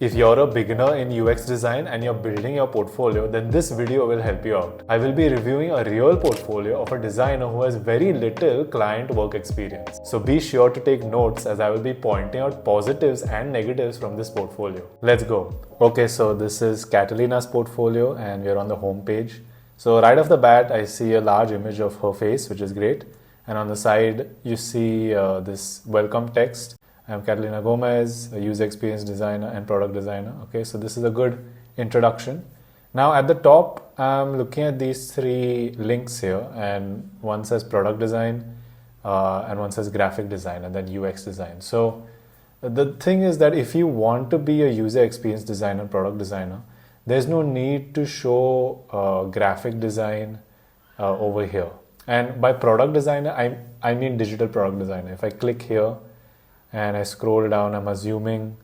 If you're a beginner in UX design and you're building your portfolio, then this video will help you out. I will be reviewing a real portfolio of a designer who has very little client work experience. So be sure to take notes as I will be pointing out positives and negatives from this portfolio. Let's go. Okay, so this is Catalina's portfolio and we're on the home page. So right off the bat, I see a large image of her face, which is great. And on the side, you see this welcome text. I'm Catalina Gomez, a user experience designer and product designer. Okay, so this is a good introduction. Now at the top, I'm looking at these three links here, and one says product design, and one says graphic design, and then UX design. So the thing is that if you want to be a user experience designer, product designer, there's no need to show graphic design over here. And by product designer, I mean digital product designer. If I click here, and I scroll down, I'm assuming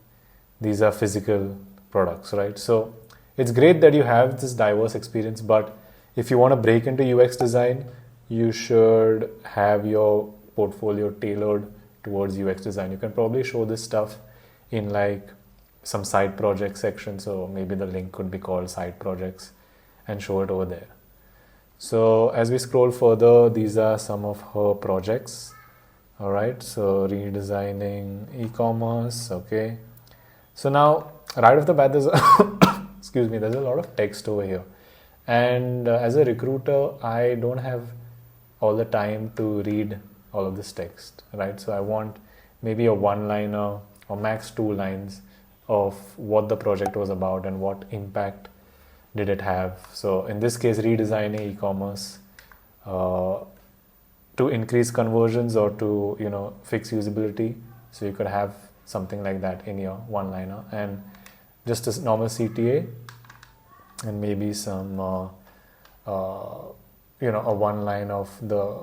these are physical products, right? So it's great that you have this diverse experience, but if you want to break into UX design, you should have your portfolio tailored towards UX design. You can probably show this stuff in like some side project section. So maybe the link could be called side projects and show it over there. So as we scroll further, these are some of her projects. All right, so redesigning e-commerce. Okay, so now right off the bat, there's excuse me, there's a lot of text over here, and as a recruiter, I don't have all the time to read all of this text, right? So I want maybe a one-liner or max 2 lines of what the project was about and what impact did it have. So in this case, redesigning e-commerce to increase conversions or to fix usability. So you could have something like that in your one-liner, and just a normal CTA, and maybe some a one line of the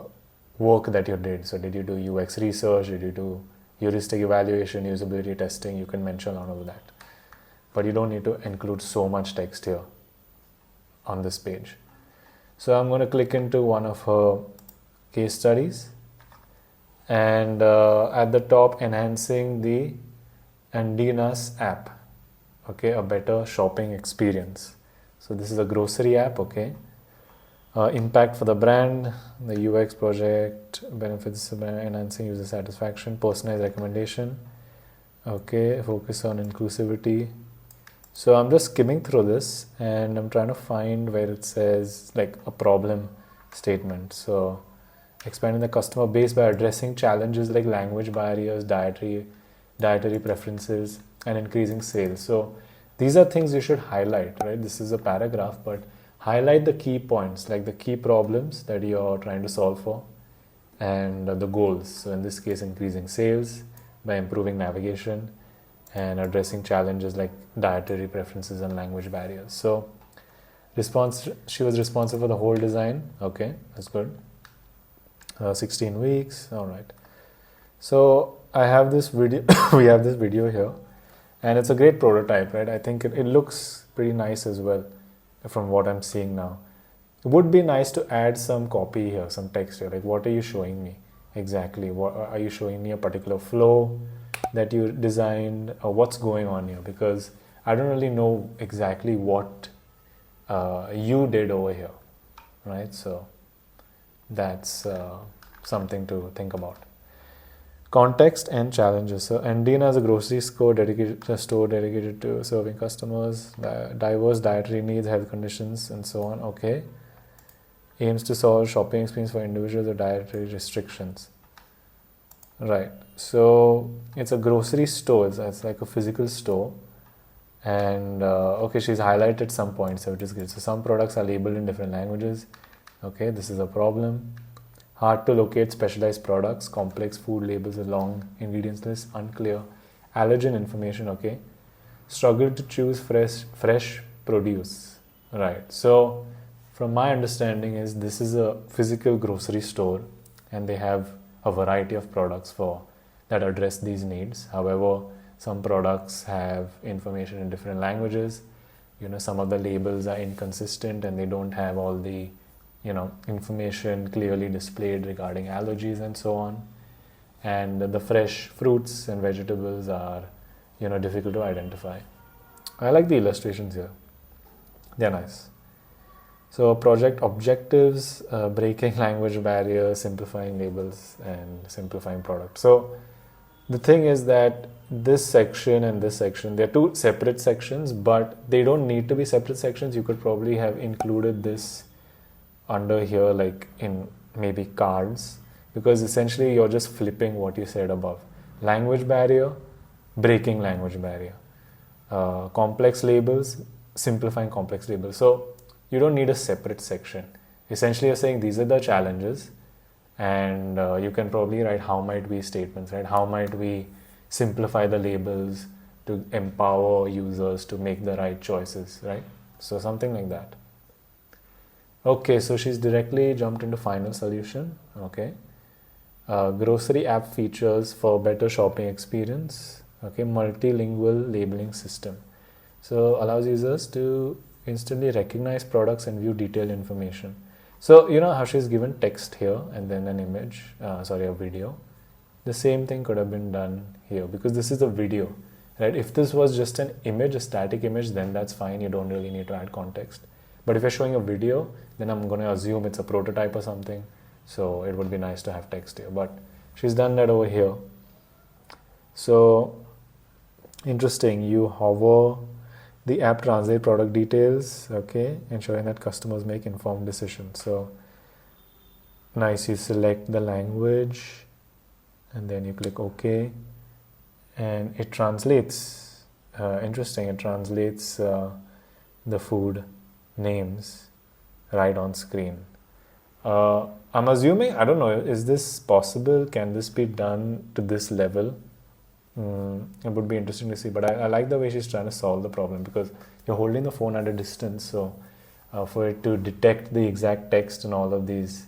work that you did. So did you do UX research? Did you do heuristic evaluation, usability testing? You can mention all of that, but you don't need to include so much text here on this page. So I'm going to click into one of her case studies, and at the top, enhancing the Andina's app. Okay, a better shopping experience. So this is a grocery app. Okay, impact for the brand, the UX project, benefits, enhancing user satisfaction, personalized recommendation. Okay, focus on inclusivity. So I'm just skimming through this and I'm trying to find where it says like a problem statement. So expanding the customer base by addressing challenges like language barriers, dietary preferences, and increasing sales. So these are things you should highlight, right? This is a paragraph, but highlight the key points, like the key problems that you're trying to solve for and the goals. So in this case, increasing sales by improving navigation and addressing challenges like dietary preferences and language barriers. So she was responsible for the whole design. Okay, that's good. 16 weeks. All right. So I have this video. We have this video here, and it's a great prototype, right? I think it looks pretty nice as well from what I'm seeing now. It would be nice to add some copy here, some text here. Like, what are you showing me exactly? What are you showing me? A particular flow that you designed, or what's going on here? Because I don't really know exactly what you did over here, right? So that's something to think about. Context and challenges. So Andina is a grocery store dedicated to serving customers, diverse dietary needs, health conditions, and so on. Okay. Aims to solve shopping experience for individuals with dietary restrictions. Right. So it's a grocery store. It's like a physical store. And okay, she's highlighted some points, which is good. So some products are labeled in different languages. Okay, this is a problem. Hard to locate specialized products, complex food labels, a long ingredients list, unclear. Allergen information, okay. Struggle to choose fresh produce. Right. So from my understanding is this is a physical grocery store and they have a variety of products that address these needs. However, some products have information in different languages. Some of the labels are inconsistent and they don't have all the information clearly displayed regarding allergies and so on. And the fresh fruits and vegetables are, difficult to identify. I like the illustrations here. They're nice. So project objectives, breaking language barriers, simplifying labels, and simplifying product. So the thing is that this section and this section, they're two separate sections, but they don't need to be separate sections. You could probably have included this under here, like in maybe cards, because essentially you're just flipping what you said above. Language barrier, breaking language barrier. Complex labels, simplifying complex labels. So you don't need a separate section. Essentially you're saying these are the challenges, and you can probably write how might we statements, right? How might we simplify the labels to empower users to make the right choices, right? So something like that. Okay, so she's directly jumped into final solution. Okay, grocery app features for better shopping experience. Okay, multilingual labeling system. So allows users to instantly recognize products and view detailed information. So you know how she's given text here and then an image, a video. The same thing could have been done here because this is a video, right? If this was just an image, a static image, then that's fine. You don't really need to add context. But if you're showing a video, then I'm going to assume it's a prototype or something. So it would be nice to have text here. But she's done that over here. So interesting. You hover, the app translate product details, okay, ensuring that customers make informed decisions. So nice. You select the language and then you click OK. And it translates. Interesting. It translates the food names right on screen. I'm assuming, I don't know, is this possible? Can this be done to this level? It would be interesting to see, but I like the way she's trying to solve the problem because you're holding the phone at a distance, so for it to detect the exact text in all of these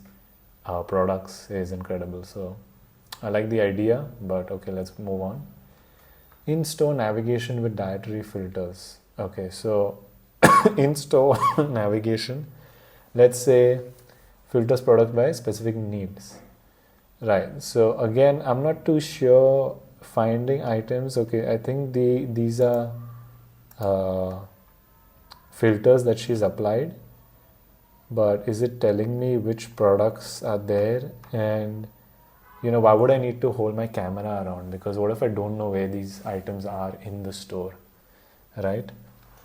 products is incredible. So I like the idea, but okay, let's move on. In-store navigation with dietary filters. Okay, so in-store navigation, let's say filters product by specific needs, right? So again, I'm not too sure. Finding items, okay, I think these are filters that she's applied, but is it telling me which products are there? And you know, why would I need to hold my camera around? Because what if I don't know where these items are in the store, right?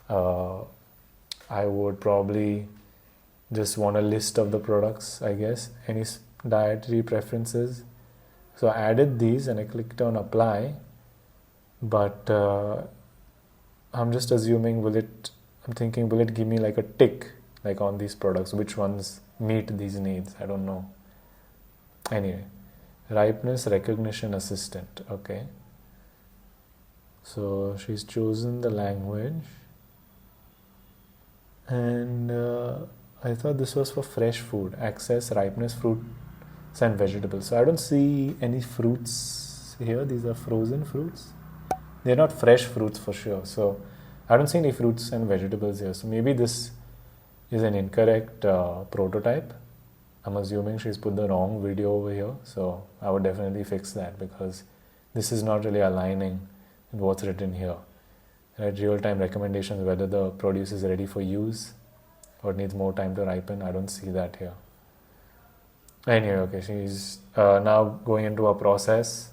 I would probably just want a list of the products, I guess. Any dietary preferences. So I added these and I clicked on apply, but I'm just assuming I'm thinking will it give me like a tick like on these products, which ones meet these needs? I don't know. Anyway, ripeness recognition assistant, okay. So she's chosen the language, and I thought this was for fresh food, access ripeness fruits and vegetables. So I don't see any fruits here. These are frozen fruits. They're not fresh fruits for sure. So I don't see any fruits and vegetables here. So maybe this is an incorrect prototype. I'm assuming she's put the wrong video over here. So I would definitely fix that because this is not really aligning with what's written here. Right? Real-time recommendations, whether the produce is ready for use or needs more time to ripen. I don't see that here. Anyway, okay, she's now going into a process,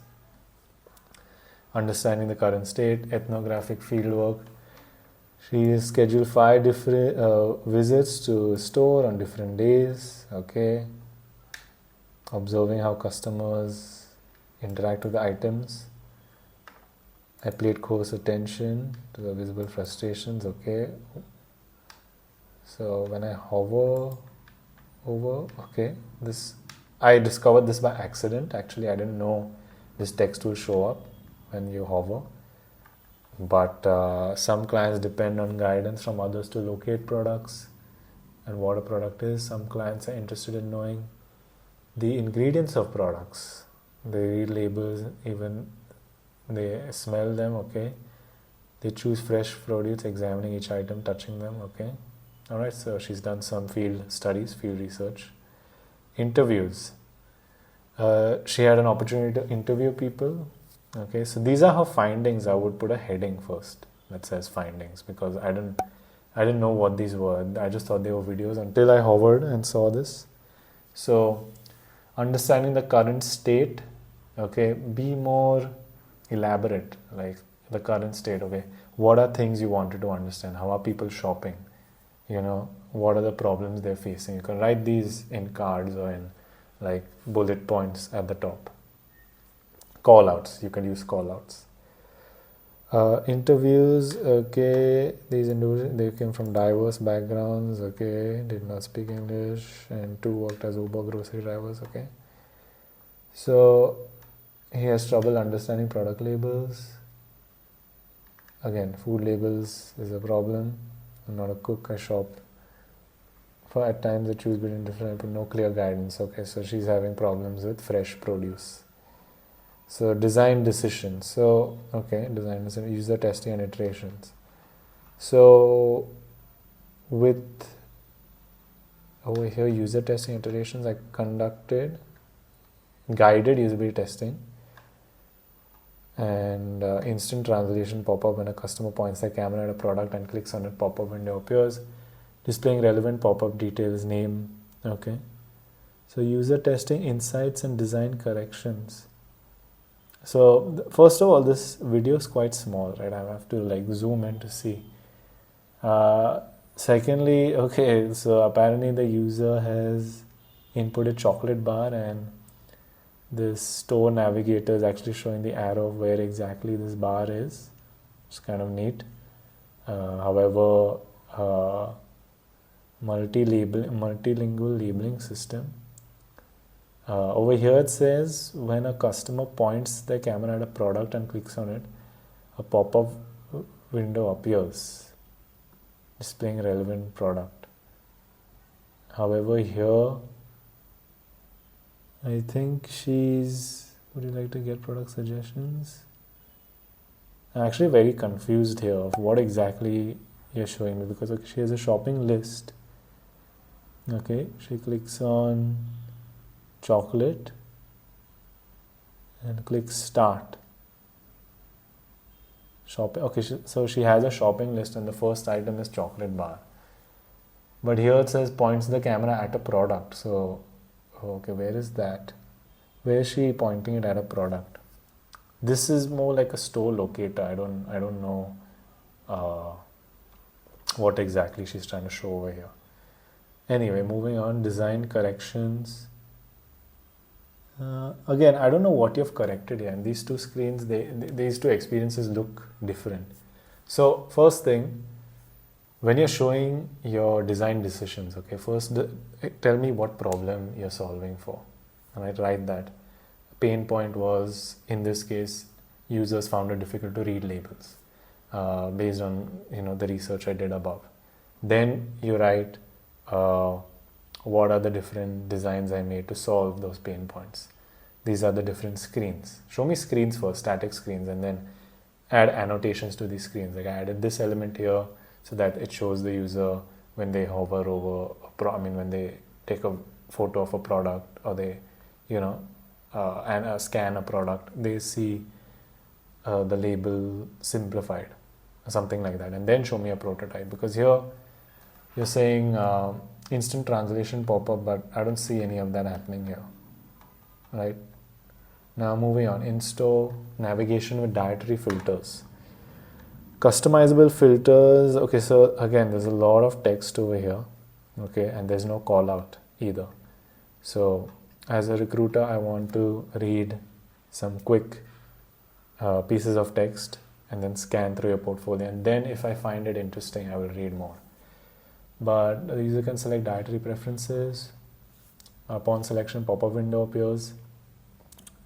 understanding the current state, ethnographic fieldwork. She is scheduled 5 different visits to store on different days, okay. Observing how customers interact with the items. I paid close attention to the visible frustrations, okay. So when I hover over, okay, I discovered this by accident. Actually, I didn't know this text will show up when you hover, but some clients depend on guidance from others to locate products and what a product is. Some clients are interested in knowing the ingredients of products. They read labels, even they smell them, okay. They choose fresh produce, examining each item, touching them, okay. Alright, so she's done some field studies, field research. Interviews. She had an opportunity to interview people. Okay, so these are her findings. I would put a heading first. that says findings, because I didn't know what these were. I just thought they were videos until I hovered and saw this. So understanding the current state, okay, be more elaborate, like the current state, okay, what are things you wanted to understand, how are people shopping, you know, what are the problems they're facing. You can write these in cards or in like bullet points at the top. Call outs, you can use call outs. Interviews, okay, these individuals, they came from diverse backgrounds, okay, did not speak English, and 2 worked as Uber grocery drivers, okay. So he has trouble understanding product labels. Again, food labels is a problem. I'm not a cook, I shop. For at times I choose between different, but no clear guidance, okay, so she's having problems with fresh produce. So design decisions. So okay, design decision, user testing and iterations. So with over here user testing iterations, I conducted guided usability testing and instant translation pop-up when a customer points their camera at a product and clicks on it, pop-up window appears, displaying relevant pop-up details, name, okay. So user testing insights and design corrections. So first of all, this video is quite small, right? I have to like zoom in to see. Secondly, okay, so apparently the user has input a chocolate bar and this store navigator is actually showing the arrow of where exactly this bar is. It's kind of neat. However, multilingual labeling system. Over here it says when a customer points their camera at a product and clicks on it, a pop-up window appears displaying relevant product. However, here I think she's, would you like to get product suggestions? I'm actually very confused here of what exactly you're showing me, because okay, she has a shopping list. Okay, she clicks on chocolate and clicks start shopping. Okay, so she has a shopping list and the first item is chocolate bar, but here it says points the camera at a product. So okay, where is that? Where is she pointing it at a product? This is more like a store locator. I don't know what exactly she's trying to show over here. Anyway, moving on, design corrections. Again, I don't know what you've corrected here, and these two screens, these two experiences look different. So first thing, when you're showing your design decisions, okay, first tell me what problem you're solving for. I might write that. Pain point was, in this case, users found it difficult to read labels based on the research I did above. Then you write what are the different designs I made to solve those pain points. These are the different screens. Show me screens first, static screens, and then add annotations to these screens. Like I added this element here so that it shows the user when they hover over, when they take a photo of a product or they, and scan a product, they see the label simplified, something like that. And then show me a prototype, because here you're saying instant translation pop-up, but I don't see any of that happening here, right? Now moving on, in-store navigation with dietary filters. Customizable filters, okay, so again, there's a lot of text over here, okay, and there's no call out either. So as a recruiter, I want to read some quick pieces of text and then scan through your portfolio, and then if I find it interesting, I will read more. But the user can select dietary preferences. Upon selection, pop-up window appears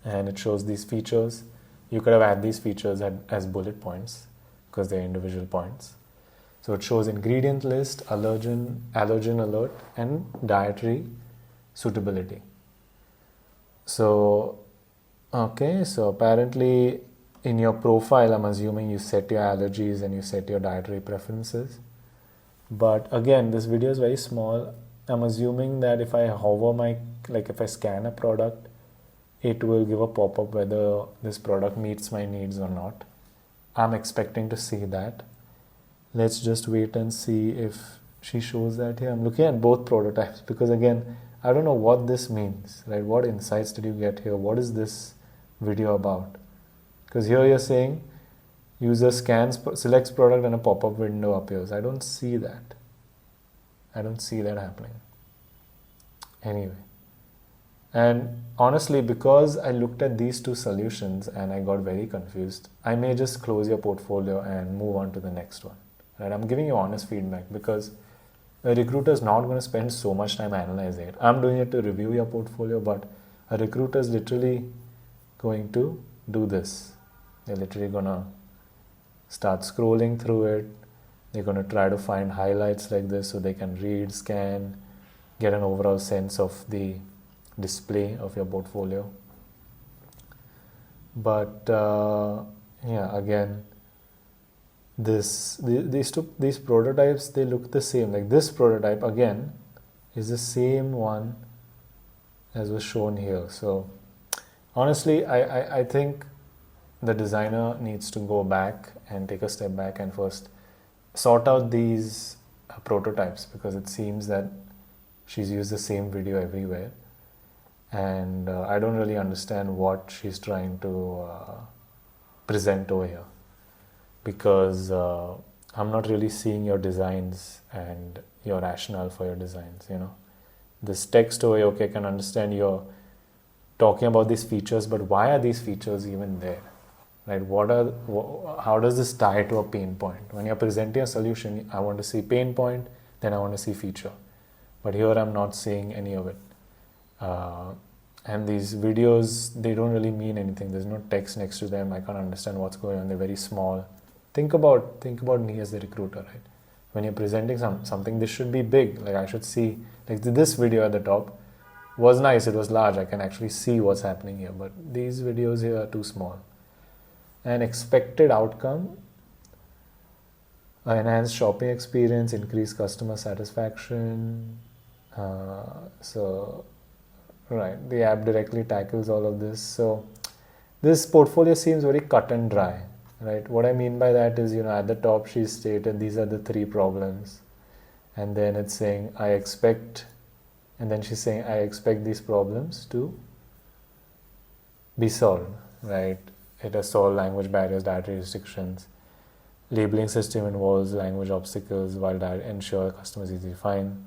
and it shows these features. You could have added these features as bullet points because they're individual points. So it shows ingredient list, allergen alert, and dietary suitability. So okay, so apparently in your profile, I'm assuming you set your allergies and you set your dietary preferences. But again, this video is very small. I'm assuming that if I hover if I scan a product, it will give a pop-up whether this product meets my needs or not. I'm expecting to see that. Let's just wait and see if she shows that here. I'm looking at both prototypes because again, I don't know what this means, right? What insights did you get here? What is this video about? Because here you're saying user scans, selects product and a pop-up window appears. I don't see that. I don't see that happening. Anyway. And honestly, because I looked at these two solutions and I got very confused, I may just close your portfolio and move on to the next one. Right? I'm giving you honest feedback because a recruiter is not going to spend so much time analyzing it. I'm doing it to review your portfolio, but a recruiter is literally going to do this. They're literally going to start scrolling through it. They're going to try to find highlights like this so they can read, scan, get an overall sense of the display of your portfolio. But yeah, again, these prototypes, they look the same. Like this prototype again is the same one as was shown here. So honestly, I think the designer needs to go back and take a step back and first sort out these prototypes, because it seems that she's used the same video everywhere. And I don't really understand what she's trying to present over here, because I'm not really seeing your designs and your rationale for your designs, you know. This text over here, okay, I can understand you're talking about these features, but why are these features even there? Right? How does this tie to a pain point? When you're presenting a solution, I want to see pain point, then I want to see feature. But here I'm not seeing any of it. And these videos, they don't really mean anything. There's no text next to them. I can't understand what's going on. They're very small. Think about me as the recruiter, right? When you're presenting something, this should be big. Like I should see, like this video at the top was nice. It was large. I can actually see what's happening here. But these videos here are too small. An expected outcome, enhanced shopping experience, increased customer satisfaction. So, right, the app directly tackles all of this. So this portfolio seems very cut and dry, right? What I mean by that is, you know, at the top she stated these are the 3 problems, and then it's saying I expect, and then she's saying I expect these problems to be solved, right? It has solved language barriers, dietary restrictions. Labeling system involves language obstacles while ensure customers easily find.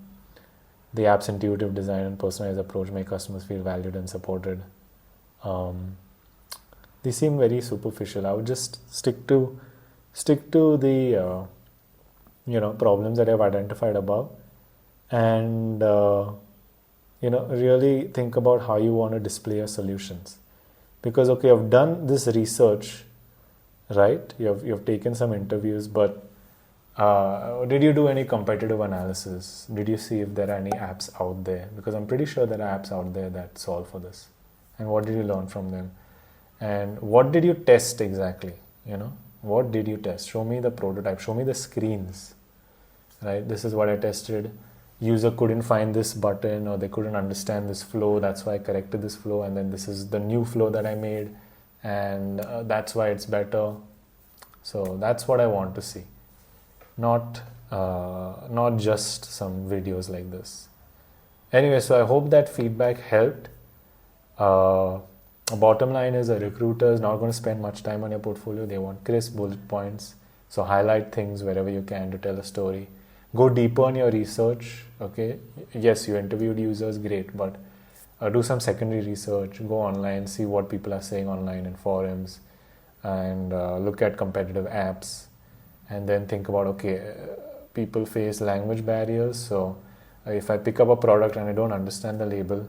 The app's intuitive design and personalized approach make customers feel valued and supported. They seem very superficial. I would just stick to the problems that I've identified above, and really think about how you want to display your solutions. Because okay, I've done this research, right? You've taken some interviews, but did you do any competitive analysis? Did you see if there are any apps out there? Because I'm pretty sure there are apps out there that solve for this. And what did you learn from them? And what did you test exactly? You know, what did you test? Show me the prototype. Show me the screens. Right? This is what I tested. User couldn't find this button, or they couldn't understand this flow. That's why I corrected this flow. And then this is the new flow that I made, and that's why it's better. So that's what I want to see. Not just some videos like this. Anyway, so I hope that feedback helped. Bottom line is, a recruiter is not going to spend much time on your portfolio. They want crisp bullet points. So highlight things wherever you can to tell a story. Go deeper in your research. Okay, yes, you interviewed users, great, but do some secondary research. Go online, see what people are saying online in forums, and look at competitive apps. And then think about, okay, people face language barriers. So if I pick up a product and I don't understand the label,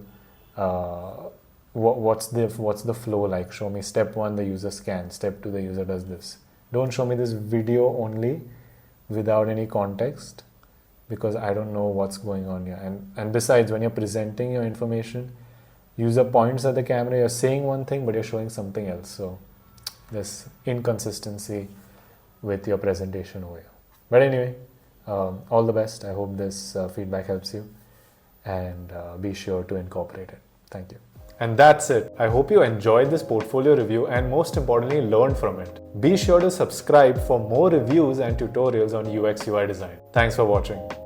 what's the flow like? Show me step 1, the user scans. Step 2, the user does this. Don't show me this video only without any context, because I don't know what's going on here. And besides, when you're presenting your information, user points at the camera, you're saying one thing, but you're showing something else. So there's inconsistency with your presentation over here. But anyway, all the best. I hope this feedback helps you, and be sure to incorporate it. Thank you. And that's it. I hope you enjoyed this portfolio review and most importantly learned from it. Be sure to subscribe for more reviews and tutorials on UX UI design. Thanks for watching.